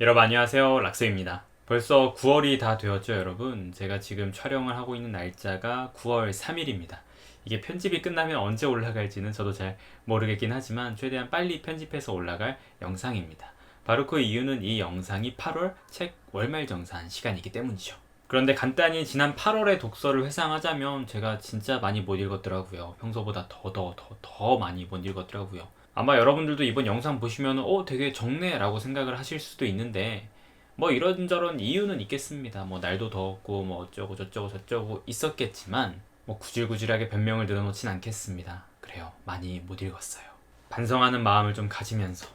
여러분 안녕하세요, 락스입니다. 벌써 9월이 다 되었죠, 여러분. 제가 지금 촬영을 하고 있는 날짜가 9월 3일입니다. 이게 편집이 끝나면 언제 올라갈지는 저도 잘 모르겠긴 하지만 최대한 빨리 편집해서 올라갈 영상입니다. 바로 그 이유는 이 영상이 8월 책 월말정산 시간이기 때문이죠. 그런데 간단히 지난 8월의 독서를 회상하자면 제가 진짜 많이 못 읽었더라고요. 평소보다 더 많이 못 읽었더라고요. 아마 여러분들도 이번 영상 보시면 되게 적네 라고 생각을 하실 수도 있는데 뭐 이런저런 이유는 있겠습니다. 뭐 날도 더웠고 뭐 어쩌고 저쩌고 저쩌고 있었겠지만 뭐 구질구질하게 변명을 늘어놓진 않겠습니다. 그래요, 많이 못 읽었어요. 반성하는 마음을 좀 가지면서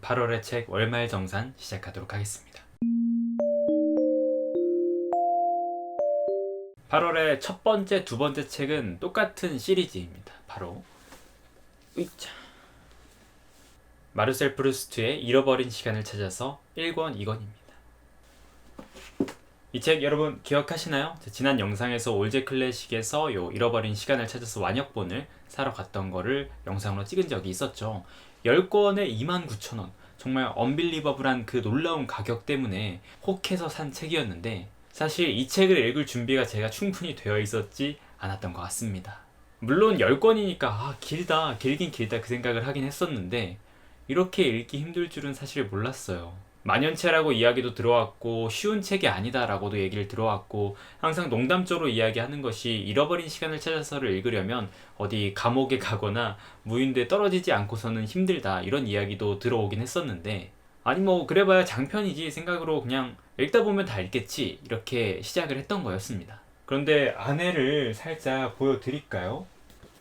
8월의 책 월말정산 시작하도록 하겠습니다. 8월의 첫 번째, 두 번째 책은 똑같은 시리즈입니다. 바로 으이차. 마르셀 프루스트의 잃어버린 시간을 찾아서 1권, 2권입니다. 이 책 여러분 기억하시나요? 지난 영상에서 올제 클래식에서 잃어버린 시간을 찾아서 완역본을 사러 갔던 거를 영상으로 찍은 적이 있었죠. 10권에 29,000원. 정말 언빌리버블한 그 놀라운 가격 때문에 혹해서 산 책이었는데 사실 이 책을 읽을 준비가 제가 충분히 되어 있었지 않았던 것 같습니다. 물론 10권이니까 길긴 길다 그 생각을 하긴 했었는데 이렇게 읽기 힘들 줄은 사실 몰랐어요. 만연체라고 이야기도 들어왔고 쉬운 책이 아니다라고도 얘기를 들어왔고 항상 농담조로 이야기하는 것이 잃어버린 시간을 찾아서를 읽으려면 어디 감옥에 가거나 무인도에 떨어지지 않고서는 힘들다 이런 이야기도 들어오긴 했었는데 아니 뭐 그래봐야 장편이지 생각으로 그냥 읽다 보면 다 읽겠지 이렇게 시작을 했던 거였습니다. 그런데 안에를 살짝 보여드릴까요?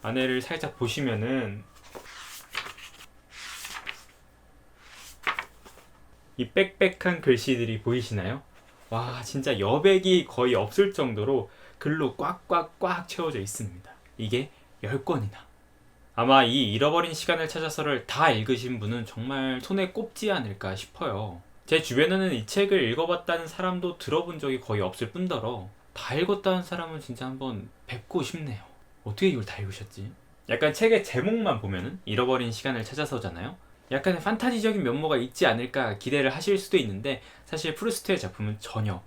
안에를 살짝 보시면은 이 빽빽한 글씨들이 보이시나요? 와, 진짜 여백이 거의 없을 정도로 글로 꽉꽉꽉 채워져 있습니다. 이게 10권이나. 아마 이 잃어버린 시간을 찾아서를 다 읽으신 분은 정말 손에 꼽지 않을까 싶어요. 제 주변에는 이 책을 읽어봤다는 사람도 들어본 적이 거의 없을 뿐더러 다 읽었다는 사람은 진짜 한번 뵙고 싶네요. 어떻게 이걸 다 읽으셨지? 약간 책의 제목만 보면은 잃어버린 시간을 찾아서잖아요. 약간의 판타지적인 면모가 있지 않을까 기대를 하실 수도 있는데 사실 프루스트의 작품은 전혀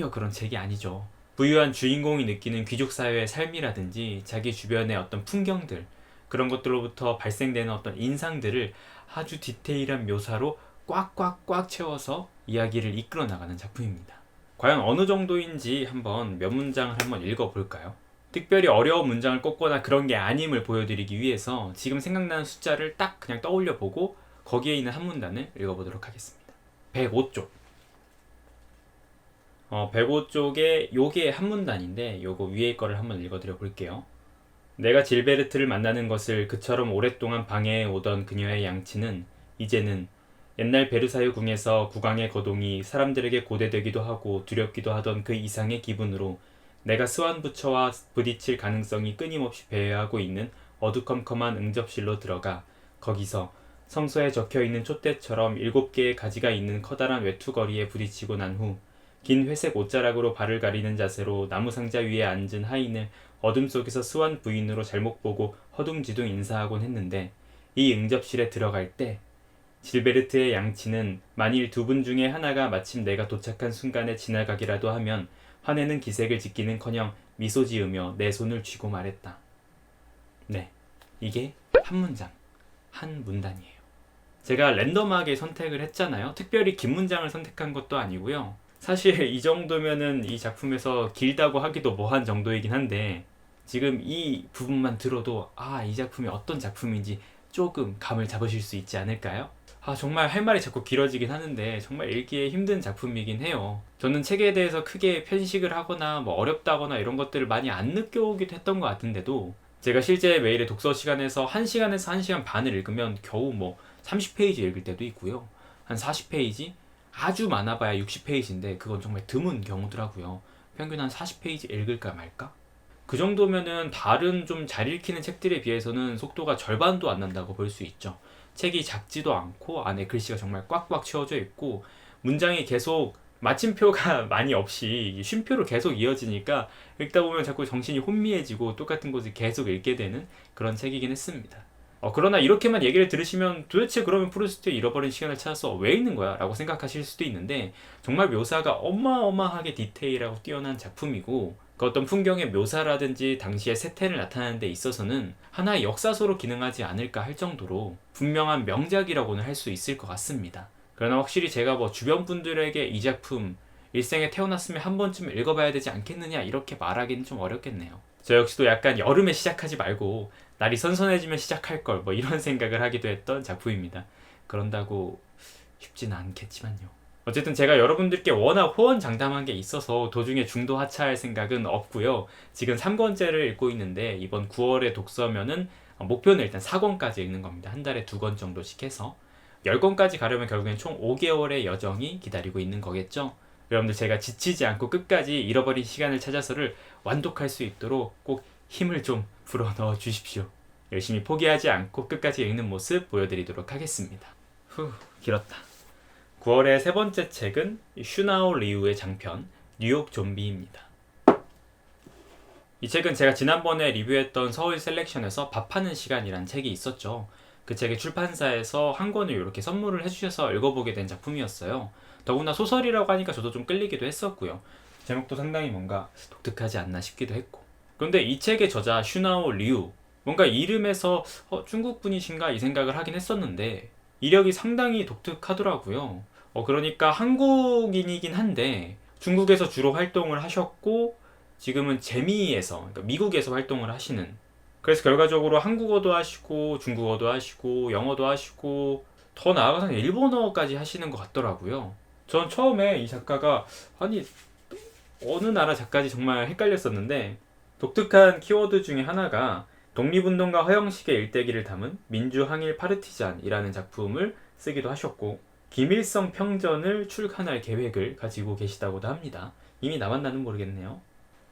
그런 책이 아니죠. 부유한 주인공이 느끼는 귀족사회의 삶이라든지 자기 주변의 어떤 풍경들 그런 것들로부터 발생되는 어떤 인상들을 아주 디테일한 묘사로 꽉꽉꽉 채워서 이야기를 이끌어 나가는 작품입니다. 과연 어느 정도인지 한번 몇 문장을 한번 읽어볼까요? 특별히 어려운 문장을 꼽거나 그런 게 아님을 보여드리기 위해서 지금 생각나는 숫자를 딱 그냥 떠올려 보고 거기에 있는 한 문단을 읽어보도록 하겠습니다. 105쪽 105쪽에 요게 한 문단인데 요거 위에 거를 한번 읽어드려 볼게요. 내가 질베르트를 만나는 것을 그처럼 오랫동안 방해해 오던 그녀의 양치는 이제는 옛날 베르사유 궁에서 국왕의 거동이 사람들에게 고대되기도 하고 두렵기도 하던 그 이상의 기분으로 내가 스완부처와 부딪힐 가능성이 끊임없이 배회하고 있는 어두컴컴한 응접실로 들어가 거기서 성서에 적혀있는 촛대처럼 7개의 가지가 있는 커다란 외투거리에 부딪히고 난 후 긴 회색 옷자락으로 발을 가리는 자세로 나무상자 위에 앉은 하인을 어둠 속에서 스완 부인으로 잘못 보고 허둥지둥 인사하곤 했는데 이 응접실에 들어갈 때 질베르트의 양치는 만일 두 분 중에 하나가 마침 내가 도착한 순간에 지나가기라도 하면 화내는 기색을 짓기는커녕 미소 지으며 내 손을 쥐고 말했다. 네, 이게 한 문장, 한 문단이에요. 제가 랜덤하게 선택을 했잖아요. 특별히 긴 문장을 선택한 것도 아니고요. 사실 이 정도면은 이 작품에서 길다고 하기도 뭐한 정도이긴 한데 지금 이 부분만 들어도 이 작품이 어떤 작품인지 조금 감을 잡으실 수 있지 않을까요? 정말 할 말이 자꾸 길어지긴 하는데 정말 읽기에 힘든 작품이긴 해요. 저는 책에 대해서 크게 편식을 하거나 뭐 어렵다거나 이런 것들을 많이 안 느껴오기도 했던 것 같은데도 제가 실제 매일의 독서 시간에서 1시간에서 1시간 반을 읽으면 겨우 뭐 30페이지 읽을 때도 있고요. 한 40페이지? 아주 많아봐야 60페이지인데 그건 정말 드문 경우더라고요. 평균 한 40페이지 읽을까 말까? 그 정도면은 다른 좀 잘 읽히는 책들에 비해서는 속도가 절반도 안 난다고 볼 수 있죠. 책이 작지도 않고 안에 글씨가 정말 꽉꽉 채워져 있고 문장이 계속 마침표가 많이 없이 쉼표로 계속 이어지니까 읽다 보면 자꾸 정신이 혼미해지고 똑같은 것을 계속 읽게 되는 그런 책이긴 했습니다. 그러나 이렇게만 얘기를 들으시면 도대체 그러면 프루스트의 잃어버린 시간을 찾아서 왜 읽는 거야? 라고 생각하실 수도 있는데 정말 묘사가 어마어마하게 디테일하고 뛰어난 작품이고 그 어떤 풍경의 묘사라든지 당시의 세태를 나타내는 데 있어서는 하나의 역사서로 기능하지 않을까 할 정도로 분명한 명작이라고는 할 수 있을 것 같습니다. 그러나 확실히 제가 뭐 주변 분들에게 이 작품 일생에 태어났으면 한 번쯤 읽어봐야 되지 않겠느냐 이렇게 말하기는 좀 어렵겠네요. 저 역시도 약간 여름에 시작하지 말고 날이 선선해지면 시작할 걸 뭐 이런 생각을 하기도 했던 작품입니다. 그런다고 쉽지는 않겠지만요. 어쨌든 제가 여러분들께 워낙 호언장담한 게 있어서 도중에 중도 하차할 생각은 없고요. 지금 3권째를 읽고 있는데 이번 9월에 독서면은 목표는 일단 4권까지 읽는 겁니다. 한 달에 2권 정도씩 해서 10권까지 가려면 결국엔 총 5개월의 여정이 기다리고 있는 거겠죠. 여러분들 제가 지치지 않고 끝까지 잃어버린 시간을 찾아서를 완독할 수 있도록 꼭 힘을 좀 불어넣어 주십시오. 열심히 포기하지 않고 끝까지 읽는 모습 보여드리도록 하겠습니다. 길었다. 9월의 세 번째 책은 슈나오 리우의 장편 뉴욕 좀비입니다. 이 책은 제가 지난번에 리뷰했던 서울 셀렉션에서 밥하는 시간이란 책이 있었죠. 그 책의 출판사에서 한 권을 이렇게 선물을 해주셔서 읽어보게 된 작품이었어요. 더구나 소설이라고 하니까 저도 좀 끌리기도 했었고요. 제목도 상당히 뭔가 독특하지 않나 싶기도 했고. 그런데 이 책의 저자 슈나오 리우, 뭔가 이름에서 중국 분이신가 이 생각을 하긴 했었는데 이력이 상당히 독특하더라고요. 그러니까 한국인이긴 한데 중국에서 주로 활동을 하셨고 지금은 재미에서, 그러니까 미국에서 활동을 하시는, 그래서 결과적으로 한국어도 하시고 중국어도 하시고 영어도 하시고 더 나아가서 일본어까지 하시는 것 같더라고요. 전 처음에 이 작가가 아니 어느 나라 작가인지 정말 헷갈렸었는데 독특한 키워드 중에 하나가 독립운동가 허영식의 일대기를 담은 민주항일 파르티잔이라는 작품을 쓰기도 하셨고 김일성 평전을 출간할 계획을 가지고 계시다고도 합니다. 이미 남았나는 모르겠네요.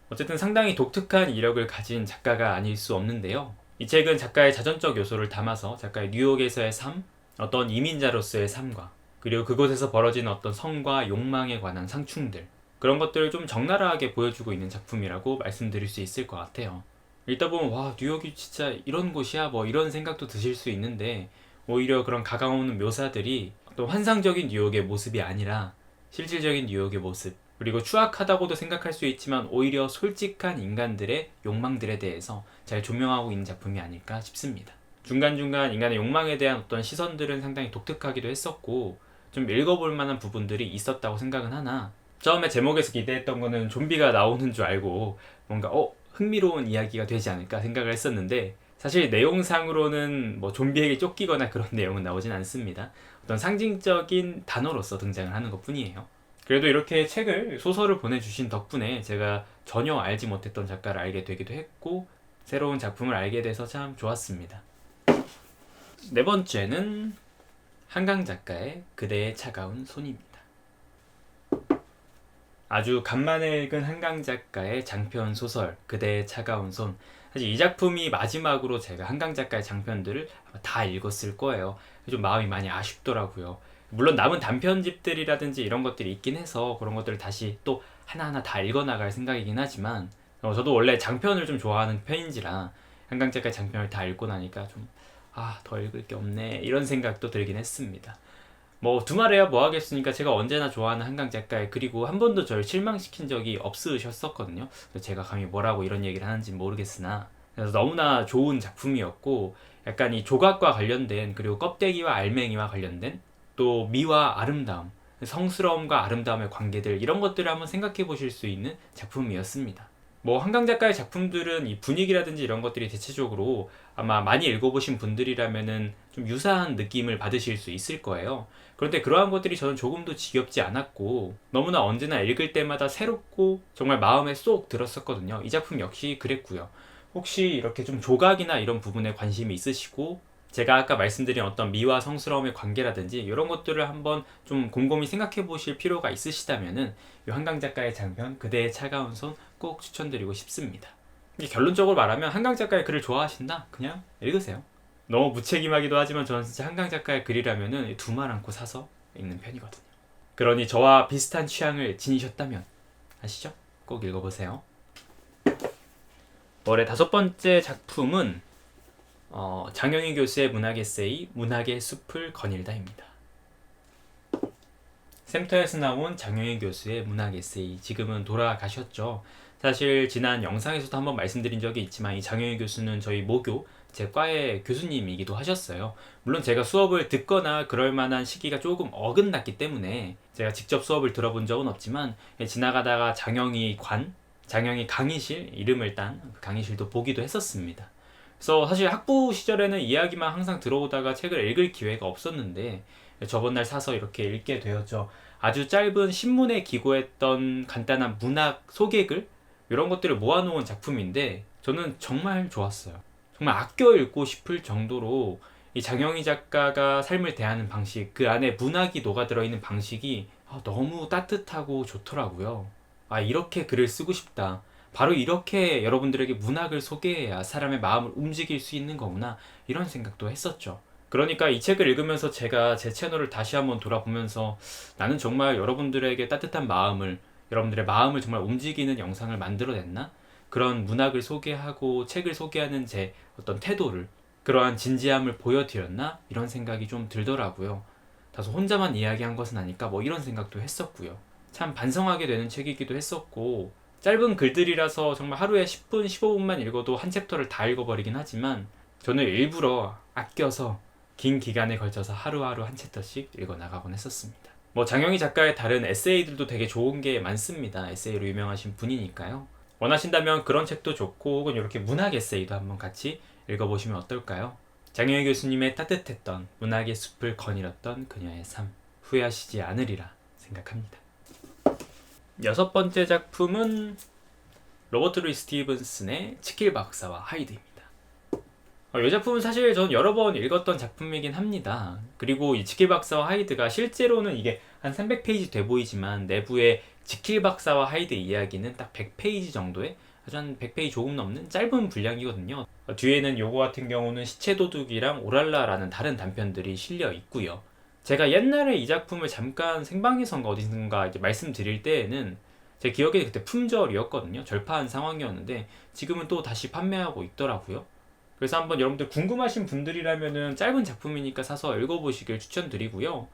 어쨌든 상당히 독특한 이력을 가진 작가가 아닐 수 없는데요. 이 책은 작가의 자전적 요소를 담아서 작가의 뉴욕에서의 삶, 어떤 이민자로서의 삶과 그리고 그곳에서 벌어지는 어떤 성과 욕망에 관한 상충들, 그런 것들을 좀 적나라하게 보여주고 있는 작품이라고 말씀드릴 수 있을 것 같아요. 읽다 보면 와 뉴욕이 진짜 이런 곳이야 뭐 이런 생각도 드실 수 있는데 오히려 그런 가감없는 묘사들이 또 환상적인 뉴욕의 모습이 아니라 실질적인 뉴욕의 모습, 그리고 추악하다고도 생각할 수 있지만 오히려 솔직한 인간들의 욕망들에 대해서 잘 조명하고 있는 작품이 아닐까 싶습니다. 중간중간 인간의 욕망에 대한 어떤 시선들은 상당히 독특하기도 했었고 좀 읽어볼 만한 부분들이 있었다고 생각은 하나 처음에 제목에서 기대했던 거는 좀비가 나오는 줄 알고 뭔가 흥미로운 이야기가 되지 않을까 생각을 했었는데 사실 내용상으로는 뭐 좀비에게 쫓기거나 그런 내용은 나오진 않습니다. 어떤 상징적인 단어로서 등장을 하는 것 뿐이에요. 그래도 이렇게 책을, 소설을 보내주신 덕분에 제가 전혀 알지 못했던 작가를 알게 되기도 했고 새로운 작품을 알게 돼서 참 좋았습니다. 네 번째는 한강 작가의 그대의 차가운 손입니다. 아주 간만에 읽은 한강 작가의 장편 소설 그대의 차가운 손. 사실 이 작품이 마지막으로 제가 한강 작가의 장편들을 다 읽었을 거예요. 좀 마음이 많이 아쉽더라고요. 물론 남은 단편집들이라든지 이런 것들이 있긴 해서 그런 것들을 다시 또 하나하나 다 읽어나갈 생각이긴 하지만 저도 원래 장편을 좀 좋아하는 편인지라 한강 작가의 장편을 다 읽고 나니까 좀 더 읽을 게 없네 이런 생각도 들긴 했습니다. 뭐 두말해야 뭐 하겠으니까 제가 언제나 좋아하는 한강 작가의, 그리고 한 번도 저를 실망시킨 적이 없으셨었거든요. 제가 감히 뭐라고 이런 얘기를 하는지 모르겠으나 그래서 너무나 좋은 작품이었고 약간 이 조각과 관련된, 그리고 껍데기와 알맹이와 관련된, 또 미와 아름다움, 성스러움과 아름다움의 관계들, 이런 것들을 한번 생각해 보실 수 있는 작품이었습니다. 뭐 한강 작가의 작품들은 이 분위기라든지 이런 것들이 대체적으로 아마 많이 읽어보신 분들이라면은 좀 유사한 느낌을 받으실 수 있을 거예요. 그런데 그러한 것들이 저는 조금도 지겹지 않았고 너무나 언제나 읽을 때마다 새롭고 정말 마음에 쏙 들었었거든요. 이 작품 역시 그랬고요. 혹시 이렇게 좀 조각이나 이런 부분에 관심이 있으시고 제가 아까 말씀드린 어떤 미와 성스러움의 관계라든지 이런 것들을 한번 좀 곰곰이 생각해 보실 필요가 있으시다면은 이 한강 작가의 장편 그대의 차가운 손 꼭 추천드리고 싶습니다. 결론적으로 말하면 한강 작가의 글을 좋아하신다? 그냥 읽으세요. 너무 무책임하기도 하지만 저는 진짜 한강 작가의 글이라면은 두말 않고 사서 읽는 편이거든요. 그러니 저와 비슷한 취향을 지니셨다면 아시죠? 꼭 읽어보세요. 올해 5번째 작품은 장영희 교수의 문학 에세이 문학의 숲을 거닐다입니다. 샘터에서 나온 장영희 교수의 문학 에세이, 지금은 돌아가셨죠. 사실 지난 영상에서도 한번 말씀드린 적이 있지만 이 장영희 교수는 저희 모교 제 과의 교수님이기도 하셨어요. 물론 제가 수업을 듣거나 그럴 만한 시기가 조금 어긋났기 때문에 제가 직접 수업을 들어본 적은 없지만 지나가다가 장영희 강의실 이름을 딴 강의실도 보기도 했었습니다. 그래서 사실 학부 시절에는 이야기만 항상 들어오다가 책을 읽을 기회가 없었는데 저번 날 사서 이렇게 읽게 되었죠. 아주 짧은 신문에 기고했던 간단한 문학 소개글 이런 것들을 모아놓은 작품인데 저는 정말 좋았어요. 정말 아껴 읽고 싶을 정도로 이 장영희 작가가 삶을 대하는 방식, 그 안에 문학이 녹아들어 있는 방식이 너무 따뜻하고 좋더라고요. 이렇게 글을 쓰고 싶다. 바로 이렇게 여러분들에게 문학을 소개해야 사람의 마음을 움직일 수 있는 거구나, 이런 생각도 했었죠. 그러니까 이 책을 읽으면서 제가 제 채널을 다시 한번 돌아보면서 나는 정말 여러분들에게 따뜻한 마음을, 여러분들의 마음을 정말 움직이는 영상을 만들어냈나? 그런 문학을 소개하고 책을 소개하는 제 어떤 태도를, 그러한 진지함을 보여드렸나? 이런 생각이 좀 들더라고요. 다소 혼자만 이야기한 것은 아닐까, 뭐 이런 생각도 했었고요. 참 반성하게 되는 책이기도 했었고, 짧은 글들이라서 정말 하루에 10분, 15분만 읽어도 한 챕터를 다 읽어버리긴 하지만 저는 일부러 아껴서 긴 기간에 걸쳐서 하루하루 한 챕터씩 읽어나가곤 했었습니다. 뭐 장영희 작가의 다른 에세이들도 되게 좋은 게 많습니다. 에세이로 유명하신 분이니까요. 원하신다면 그런 책도 좋고, 혹은 이렇게 문학 에세이도 한번 같이 읽어보시면 어떨까요? 장영희 교수님의 따뜻했던 문학의 숲을 거닐었던 그녀의 삶, 후회하시지 않으리라 생각합니다. 6번째 작품은 로버트 루이 스티븐슨의 치킬 박사와 하이드입니다. 이 작품은 사실 전 여러 번 읽었던 작품이긴 합니다. 그리고 이 치킬 박사와 하이드가 실제로는 이게 한 300페이지 돼 보이지만 내부에 치킬 박사와 하이드 이야기는 딱 100페이지 정도의, 아주 한 100페이지 조금 넘는 짧은 분량이거든요. 뒤에는 요거 같은 경우는 시체도둑이랑 오랄라라는 다른 단편들이 실려 있고요. 제가 옛날에 이 작품을 잠깐 생방에선가 어디선가 이제 말씀드릴 때에는 제 기억에 그때 품절이었거든요. 절파한 상황이었는데 지금은 또 다시 판매하고 있더라고요. 그래서 한번 여러분들 궁금하신 분들이라면은 짧은 작품이니까 사서 읽어보시길 추천드리고요.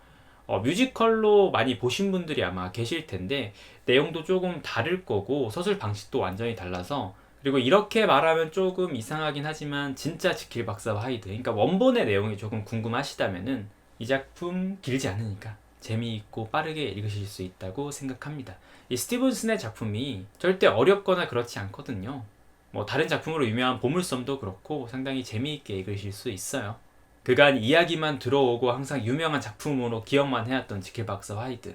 뮤지컬로 많이 보신 분들이 아마 계실 텐데 내용도 조금 다를 거고 서술 방식도 완전히 달라서, 그리고 이렇게 말하면 조금 이상하긴 하지만 진짜 지킬 박사와 하이드, 그러니까 원본의 내용이 조금 궁금하시다면은 이 작품 길지 않으니까 재미있고 빠르게 읽으실 수 있다고 생각합니다. 이 스티븐슨의 작품이 절대 어렵거나 그렇지 않거든요. 뭐 다른 작품으로 유명한 보물섬도 그렇고 상당히 재미있게 읽으실 수 있어요. 그간 이야기만 들어오고 항상 유명한 작품으로 기억만 해왔던 지킬 박사 하이드,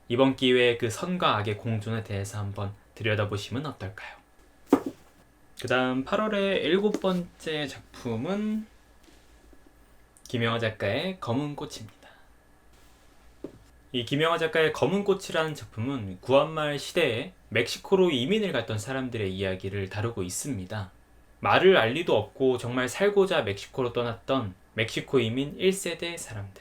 이번 기회에 그 선과 악의 공존에 대해서 한번 들여다보시면 어떨까요? 그 다음 8월의 7번째 작품은 김영하 작가의 검은 꽃입니다. 이 김영하 작가의 검은 꽃이라는 작품은 구한말 시대에 멕시코로 이민을 갔던 사람들의 이야기를 다루고 있습니다. 말을 알 리도 없고 정말 살고자 멕시코로 떠났던 멕시코 이민 1세대 사람들.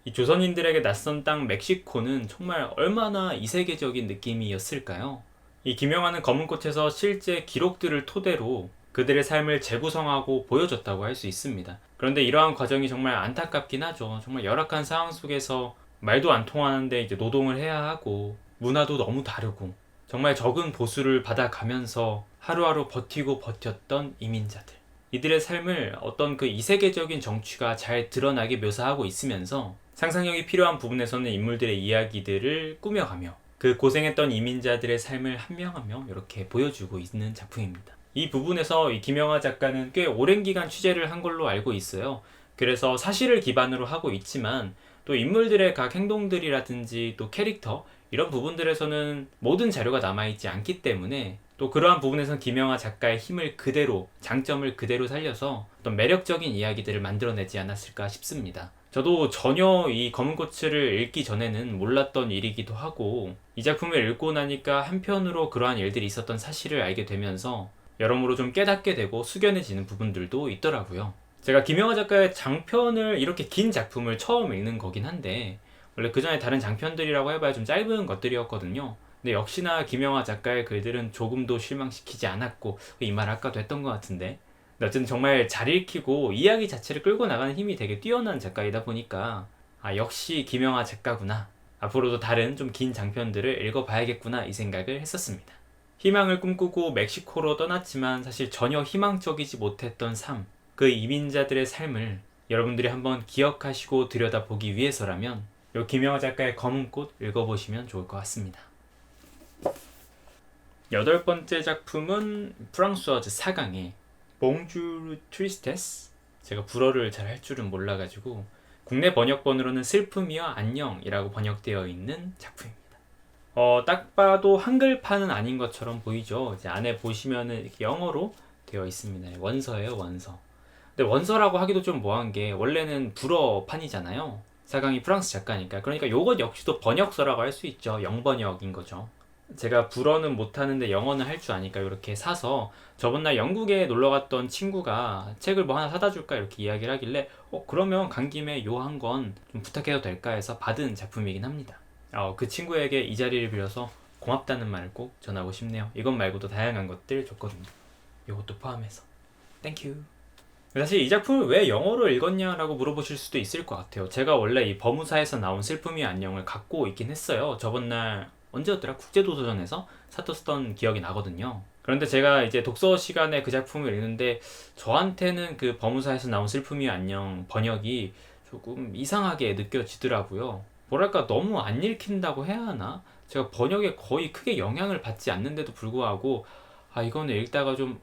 이 조선인들에게 낯선 땅 멕시코는 정말 얼마나 이세계적인 느낌이었을까요? 이 김영하는 검은 꽃에서 실제 기록들을 토대로 그들의 삶을 재구성하고 보여줬다고 할 수 있습니다. 그런데 이러한 과정이 정말 안타깝긴 하죠. 정말 열악한 상황 속에서 말도 안 통하는데 이제 노동을 해야 하고 문화도 너무 다르고 정말 적은 보수를 받아가면서 하루하루 버티고 버텼던 이민자들. 이들의 삶을 어떤 그 이세계적인 정취가 잘 드러나게 묘사하고 있으면서 상상력이 필요한 부분에서는 인물들의 이야기들을 꾸며가며 그 고생했던 이민자들의 삶을 한 명 한 명 이렇게 보여주고 있는 작품입니다. 이 부분에서 이 김영하 작가는 꽤 오랜 기간 취재를 한 걸로 알고 있어요. 그래서 사실을 기반으로 하고 있지만 또 인물들의 각 행동들이라든지 또 캐릭터 이런 부분들에서는 모든 자료가 남아있지 않기 때문에 또 그러한 부분에서는 김영하 작가의 힘을 그대로, 장점을 그대로 살려서 어떤 매력적인 이야기들을 만들어내지 않았을까 싶습니다. 저도 전혀 이 검은 꽃을 읽기 전에는 몰랐던 일이기도 하고 이 작품을 읽고 나니까 한편으로 그러한 일들이 있었던 사실을 알게 되면서 여러모로 좀 깨닫게 되고 숙연해지는 부분들도 있더라고요. 제가 김영하 작가의 장편을, 이렇게 긴 작품을 처음 읽는 거긴 한데 원래 그 전에 다른 장편들이라고 해봐야 좀 짧은 것들이었거든요. 근데 역시나 김영하 작가의 글들은 조금도 실망시키지 않았고, 이 말 아까도 했던 것 같은데 어쨌든 정말 잘 읽히고 이야기 자체를 끌고 나가는 힘이 되게 뛰어난 작가이다 보니까 역시 김영하 작가구나. 앞으로도 다른 좀 긴 장편들을 읽어봐야겠구나 이 생각을 했었습니다. 희망을 꿈꾸고 멕시코로 떠났지만 사실 전혀 희망적이지 못했던 삶, 그 이민자들의 삶을 여러분들이 한번 기억하시고 들여다보기 위해서라면 요 김영하 작가의 검은 꽃 읽어보시면 좋을 것 같습니다. 8번째 작품은 프랑수아즈 사강의 봉주르 트리스테스. 제가 불어를 잘 할 줄은 몰라가지고 국내 번역본으로는 슬픔이여 안녕이라고 번역되어 있는 작품입니다. 딱 봐도 한글판은 아닌 것처럼 보이죠. 이제 안에 보시면은 이렇게 영어로 되어 있습니다. 원서예요, 원서. 근데 원서라고 하기도 좀 뭐한 게 원래는 불어판이잖아요. 사강이 프랑스 작가니까. 그러니까 요것 역시도 번역서라고 할 수 있죠. 영번역인 거죠. 제가 불어는 못하는데 영어는 할 줄 아니까 이렇게 사서 저번 날 영국에 놀러 갔던 친구가 책을 뭐 하나 사다 줄까 이렇게 이야기를 하길래 그러면 간 김에 요 한 권 좀 부탁해도 될까 해서 받은 작품이긴 합니다. 그 친구에게 이 자리를 빌어서 고맙다는 말을 꼭 전하고 싶네요. 이것 말고도 다양한 것들 줬거든요. 이것도 포함해서 땡큐. 사실 이 작품을 왜 영어로 읽었냐라고 물어보실 수도 있을 것 같아요. 제가 원래 이 버무사에서 나온 슬픔이 안녕을 갖고 있긴 했어요. 저번 날 언제였더라? 국제도서전에서 사뒀던 기억이 나거든요. 그런데 제가 이제 독서 시간에 그 작품을 읽는데 저한테는 그 버무사에서 나온 슬픔이 안녕 번역이 조금 이상하게 느껴지더라고요. 뭐랄까 너무 안 읽힌다고 해야 하나? 제가 번역에 거의 크게 영향을 받지 않는데도 불구하고 이거는 읽다가 좀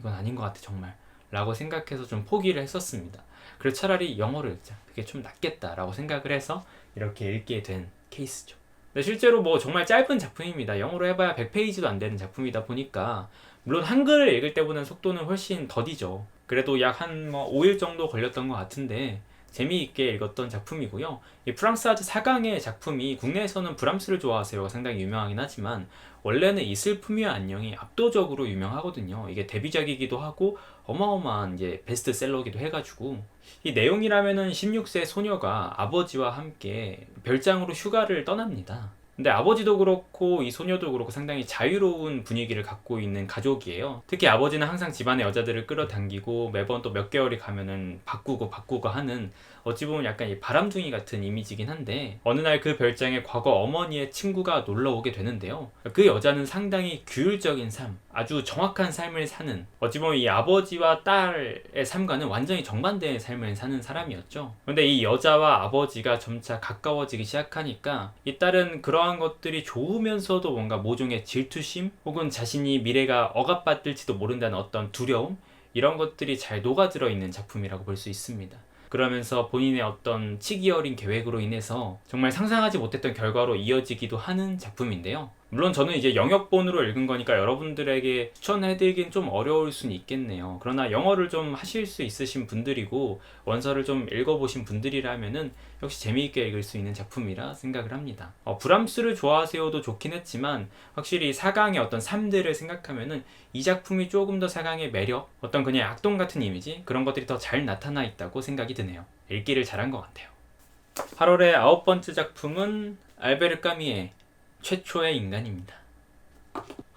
이건 아닌 것 같아 정말 라고 생각해서 좀 포기를 했었습니다. 그래서 차라리 영어로 읽자. 그게 좀 낫겠다라고 생각을 해서 이렇게 읽게 된 케이스죠. 근데 실제로 뭐 정말 짧은 작품입니다. 영어로 해봐야 100페이지도 안 되는 작품이다 보니까 물론 한글을 읽을 때보다는 속도는 훨씬 더디죠. 그래도 약 한 5일 정도 걸렸던 것 같은데 재미있게 읽었던 작품이고요. 이 프랑스아즈 사강의 작품이 국내에서는 브람스를 좋아하세요가 상당히 유명하긴 하지만 원래는 이 슬픔이와 안녕이 압도적으로 유명하거든요. 이게 데뷔작이기도 하고 어마어마한 이제 베스트셀러기도 해가지고 이 내용이라면은 16세 소녀가 아버지와 함께 별장으로 휴가를 떠납니다. 근데 아버지도 그렇고 이 소녀도 그렇고 상당히 자유로운 분위기를 갖고 있는 가족이에요. 특히 아버지는 항상 집안의 여자들을 끌어당기고 매번 또 몇 개월이 가면은 바꾸고 하는 어찌 보면 약간 이 바람둥이 같은 이미지긴 한데 어느 날 그 별장에 과거 어머니의 친구가 놀러 오게 되는데요. 그 여자는 상당히 규율적인 삶, 아주 정확한 삶을 사는 어찌 보면 이 아버지와 딸의 삶과는 완전히 정반대의 삶을 사는 사람이었죠. 그런데 이 여자와 아버지가 점차 가까워지기 시작하니까 이 딸은 그러한 것들이 좋으면서도 뭔가 모종의 질투심 혹은 자신이 미래가 억압받을지도 모른다는 어떤 두려움 이런 것들이 잘 녹아들어 있는 작품이라고 볼 수 있습니다. 그러면서 본인의 어떤 치기 어린 계획으로 인해서 정말 상상하지 못했던 결과로 이어지기도 하는 작품인데요. 물론 저는 이제 영역본으로 읽은 거니까 여러분들에게 추천해드리긴 좀 어려울 수는 있겠네요. 그러나 영어를 좀 하실 수 있으신 분들이고 원서를 좀 읽어보신 분들이라면은 역시 재미있게 읽을 수 있는 작품이라 생각을 합니다. 브람스를 좋아하세요도 좋긴 했지만 확실히 사강의 어떤 삶들을 생각하면은 이 작품이 조금 더 사강의 매력, 어떤 그냥 악동 같은 이미지 그런 것들이 더 잘 나타나 있다고 생각이 드네요. 읽기를 잘한 것 같아요. 8월의 9번째 작품은 알베르 까미의 최초의 인간입니다.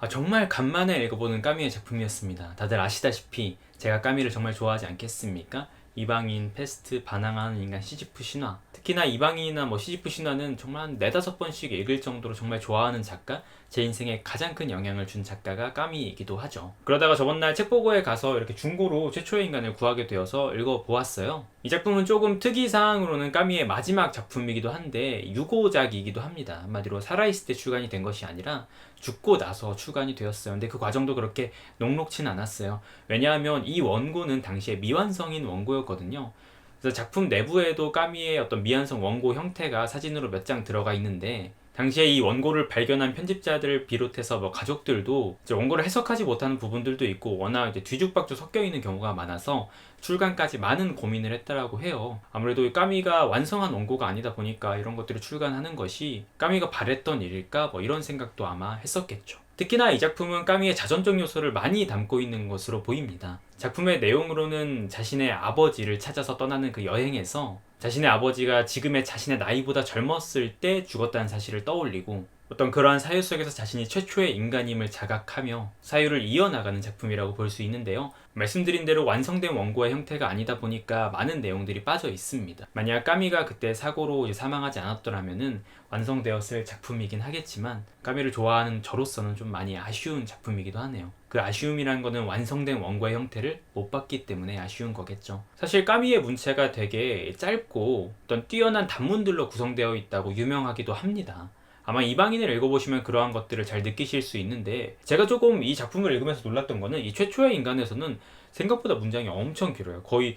정말 간만에 읽어보는 까미의 작품이었습니다. 다들 아시다시피 제가 까미를 정말 좋아하지 않겠습니까? 이방인, 페스트, 반항하는 인간, 시지프 신화. 특히나 이방인이나 시지프 신화는 정말 한 4-5번씩 읽을 정도로 정말 좋아하는 작가, 제 인생에 가장 큰 영향을 준 작가가 까미이기도 하죠. 그러다가 저번날 책보고에 가서 이렇게 중고로 최초의 인간을 구하게 되어서 읽어보았어요. 이 작품은 조금 특이사항으로는 까미의 마지막 작품이기도 한데 유고작이기도 합니다. 한마디로 살아있을 때 출간이 된 것이 아니라 죽고 나서 출간이 되었어요. 근데 그 과정도 그렇게 녹록진 않았어요. 왜냐하면 이 원고는 당시에 미완성인 원고였거든요. 그래서 작품 내부에도 까미의 어떤 미완성 원고 형태가 사진으로 몇 장 들어가 있는데 당시에 이 원고를 발견한 편집자들을 비롯해서 가족들도 이제 원고를 해석하지 못하는 부분들도 있고 워낙 이제 뒤죽박죽 섞여 있는 경우가 많아서 출간까지 많은 고민을 했다라고 해요. 아무래도 까미가 완성한 원고가 아니다 보니까 이런 것들을 출간하는 것이 까미가 바랬던 일일까 이런 생각도 아마 했었겠죠. 특히나 이 작품은 까미의 자전적 요소를 많이 담고 있는 것으로 보입니다. 작품의 내용으로는 자신의 아버지를 찾아서 떠나는 그 여행에서 자신의 아버지가 지금의 자신의 나이보다 젊었을 때 죽었다는 사실을 떠올리고 어떤 그러한 사유 속에서 자신이 최초의 인간임을 자각하며 사유를 이어나가는 작품이라고 볼 수 있는데요. 말씀드린 대로 완성된 원고의 형태가 아니다 보니까 많은 내용들이 빠져 있습니다. 만약 까미가 그때 사고로 사망하지 않았더라면 완성되었을 작품이긴 하겠지만 까미를 좋아하는 저로서는 좀 많이 아쉬운 작품이기도 하네요. 그 아쉬움이란 거는 완성된 원고의 형태를 못 봤기 때문에 아쉬운 거겠죠. 사실 까미의 문체가 되게 짧고 어떤 뛰어난 단문들로 구성되어 있다고 유명하기도 합니다. 아마 이방인을 읽어보시면 그러한 것들을 잘 느끼실 수 있는데, 제가 조금 이 작품을 읽으면서 놀랐던 거는 이 최초의 인간에서는 생각보다 문장이 엄청 길어요. 거의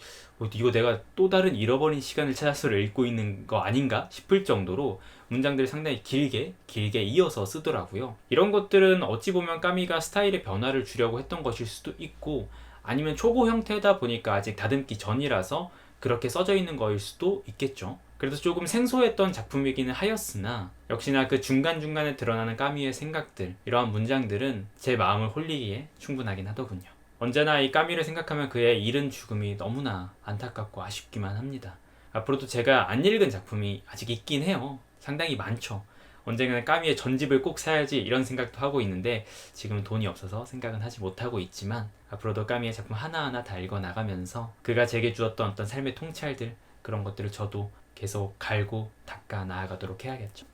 이거 내가 또 다른 잃어버린 시간을 찾아서를 읽고 있는 거 아닌가 싶을 정도로 문장들을 상당히 길게 이어서 쓰더라고요. 이런 것들은 어찌 보면 까미가 스타일의 변화를 주려고 했던 것일 수도 있고, 아니면 초고 형태다 보니까 아직 다듬기 전이라서 그렇게 써져 있는 거일 수도 있겠죠. 그래서 조금 생소했던 작품이기는 하였으나 역시나 그 중간중간에 드러나는 까미의 생각들, 이러한 문장들은 제 마음을 홀리기에 충분하긴 하더군요. 언제나 이 까미를 생각하면 그의 이른 죽음이 너무나 안타깝고 아쉽기만 합니다. 앞으로도 제가 안 읽은 작품이 아직 있긴 해요. 상당히 많죠. 언젠가는 까미의 전집을 꼭 사야지 이런 생각도 하고 있는데 지금은 돈이 없어서 생각은 하지 못하고 있지만, 앞으로도 까미의 작품 하나하나 다 읽어나가면서 그가 제게 주었던 어떤 삶의 통찰들, 그런 것들을 저도 계속 갈고 닦아 나아가도록 해야겠죠.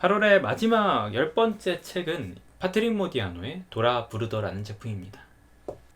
8월의 마지막 10번째 책은 파트릭 모디아노의 도라 부르더라는 작품입니다.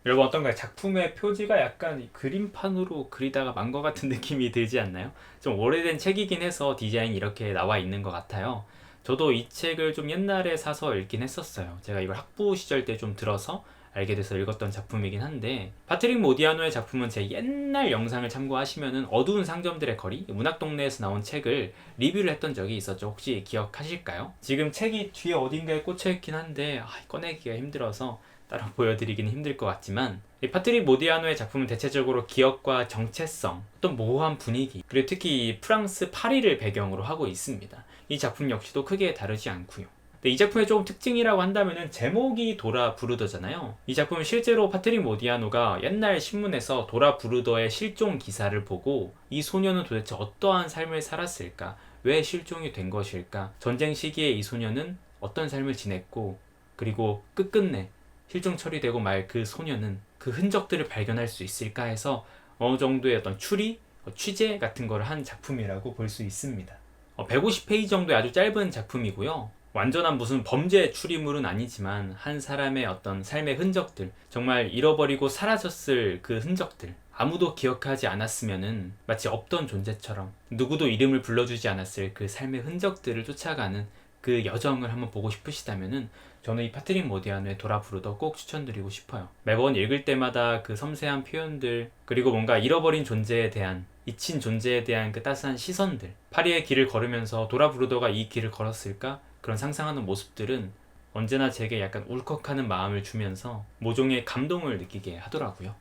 여러분 어떤가요? 작품의 표지가 약간 그림판으로 그리다가 만 것 같은 느낌이 들지 않나요? 좀 오래된 책이긴 해서 디자인이 이렇게 나와 있는 것 같아요. 저도 이 책을 좀 옛날에 사서 읽긴 했었어요. 제가 이걸 학부 시절 때 좀 들어서 알게 돼서 읽었던 작품이긴 한데, 파트릭 모디아노의 작품은 제 옛날 영상을 참고하시면은 어두운 상점들의 거리, 문학동네에서 나온 책을 리뷰를 했던 적이 있었죠. 혹시 기억하실까요? 지금 책이 뒤에 어딘가에 꽂혀있긴 한데 꺼내기가 힘들어서 따로 보여드리기는 힘들 것 같지만, 이 파트릭 모디아노의 작품은 대체적으로 기억과 정체성, 어떤 모호한 분위기, 그리고 특히 프랑스 파리를 배경으로 하고 있습니다. 이 작품 역시도 크게 다르지 않고요. 이 작품의 조금 특징이라고 한다면 제목이 도라 부르더잖아요. 이 작품은 실제로 파트릭 모디아노가 옛날 신문에서 도라 부르더의 실종 기사를 보고 이 소녀는 도대체 어떠한 삶을 살았을까? 왜 실종이 된 것일까? 전쟁 시기에 이 소녀는 어떤 삶을 지냈고, 그리고 끝끝내 실종 처리되고 말 그 소녀는 그 흔적들을 발견할 수 있을까 해서 어느 정도의 어떤 추리, 취재 같은 걸 한 작품이라고 볼 수 있습니다. 150페이지 정도의 아주 짧은 작품이고요. 완전한 무슨 범죄 추리물은 아니지만 한 사람의 어떤 삶의 흔적들, 정말 잃어버리고 사라졌을 그 흔적들, 아무도 기억하지 않았으면은 마치 없던 존재처럼 누구도 이름을 불러주지 않았을 그 삶의 흔적들을 쫓아가는 그 여정을 한번 보고 싶으시다면은 저는 이 파트릭 모디아노의 도라 부르더 꼭 추천드리고 싶어요. 매번 읽을 때마다 그 섬세한 표현들, 그리고 뭔가 잃어버린 존재에 대한, 잊힌 존재에 대한 그 따스한 시선들, 파리의 길을 걸으면서 도라 부르더가 이 길을 걸었을까? 그런 상상하는 모습들은 언제나 제게 약간 울컥하는 마음을 주면서 모종의 감동을 느끼게 하더라고요.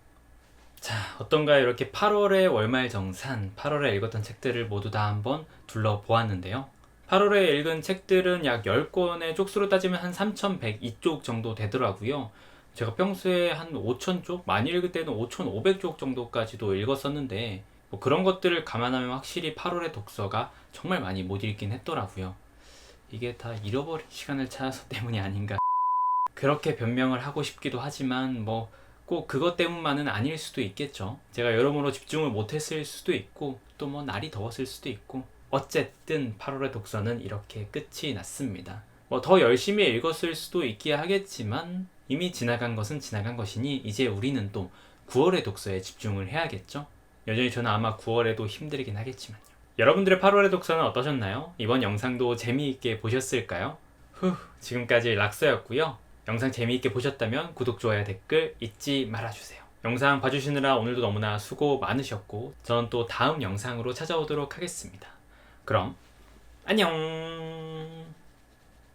자, 어떤가요? 이렇게 8월의 월말정산, 8월에 읽었던 책들을 모두 다 한번 둘러보았는데요. 8월에 읽은 책들은 약 10권의 쪽수로 따지면 한 3102쪽 정도 되더라고요. 제가 평소에 한 5000쪽, 많이 읽을 때는 5500쪽 정도까지도 읽었었는데 그런 것들을 감안하면 확실히 8월의 독서가 정말 많이 못 읽긴 했더라고요. 이게 다 잃어버린 시간을 찾아서 때문이 아닌가. 그렇게 변명을 하고 싶기도 하지만 꼭 그것 때문만은 아닐 수도 있겠죠. 제가 여러모로 집중을 못했을 수도 있고, 또 날이 더웠을 수도 있고, 어쨌든 8월의 독서는 이렇게 끝이 났습니다. 더 열심히 읽었을 수도 있기야 하겠지만 이미 지나간 것은 지나간 것이니 이제 우리는 또 9월의 독서에 집중을 해야겠죠. 여전히 저는 아마 9월에도 힘들긴 하겠지만요. 여러분들의 8월의 독서는 어떠셨나요? 이번 영상도 재미있게 보셨을까요? 지금까지 락서였고요. 영상 재미있게 보셨다면 구독, 좋아요, 댓글 잊지 말아주세요. 영상 봐주시느라 오늘도 너무나 수고 많으셨고, 저는 또 다음 영상으로 찾아오도록 하겠습니다. 그럼 안녕.